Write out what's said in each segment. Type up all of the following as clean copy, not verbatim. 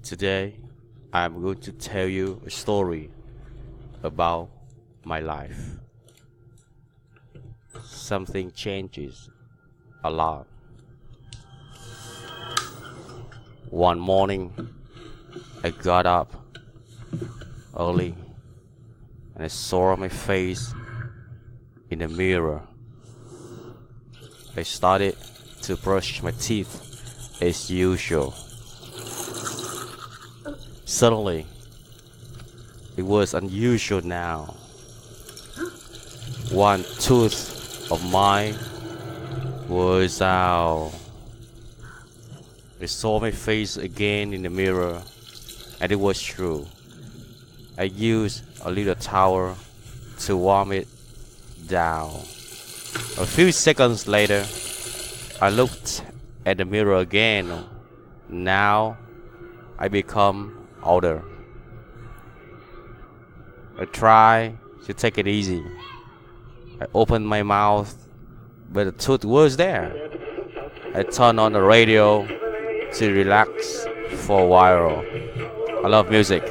Today, I'm going to tell you a story about my life. Something changes a lot. One morning, I got up early and I saw my face in the mirror. I started to brush my teeth as usual. Suddenly, it was unusual now. One tooth of mine was out. I saw my face again in the mirror, and it was true. I used a little towel to warm it down. A few seconds later, I looked at the mirror again. Now, I become older. I tried to take it easy. I opened my mouth, but the tooth was there. I turned on the radio to relax for a while. I love music.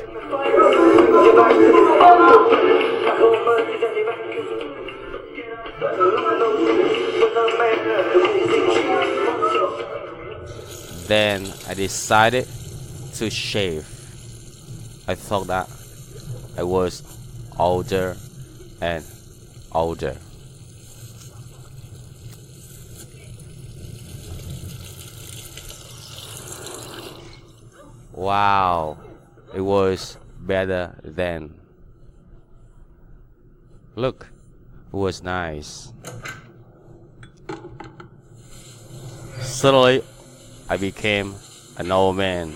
Then I decided to shave. I thought that I was older and older. Wow, it was better then. Look, it was nice. Suddenly, I became an old man.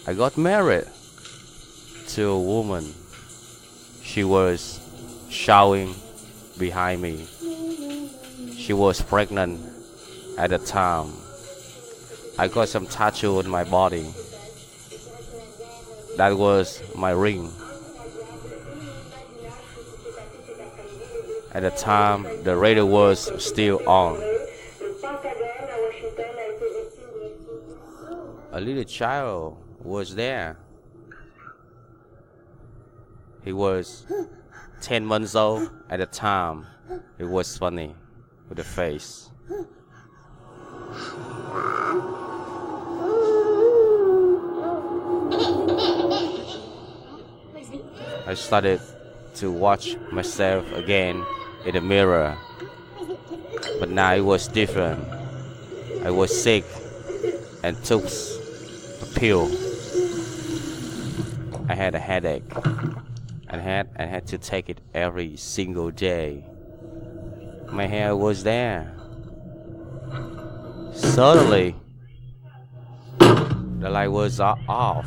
I got married to a woman. She was showering behind me. She was pregnant at the time. I got some tattoo on my body. That was my ring. At the time, the radio was still on. A little child was there. He was 10 months old at the time. It was funny with the face. I started to watch myself again in the mirror. But now it was different. I was sick and took a pill. I had a headache and had to take it every single day. My hair was there. Suddenly, the light was off.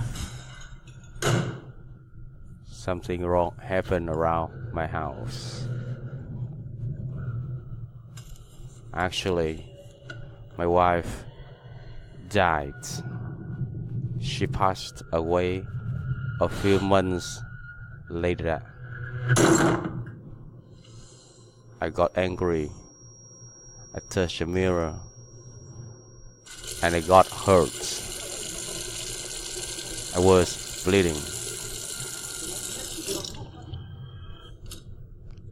Something wrong happened around my house. Actually, my wife died. She passed away a few months later. I got angry. I touched the mirror and I got hurt. I was bleeding.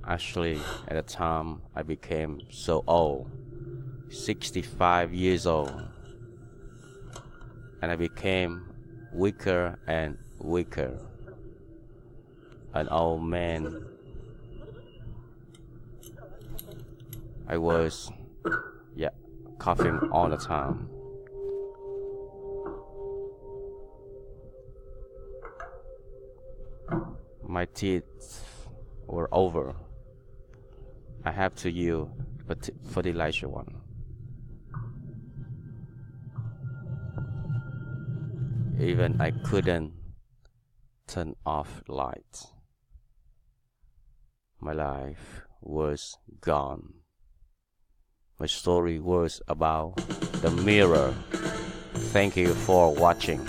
Actually, at the time, I became so old, 65 years old, and I became weaker and weaker. An old man. I was, coughing all the time. My teeth were over. I have to use fertilizer one. Even I couldn't turn off lights. My life was gone. My story was about the mirror. Thank you for watching.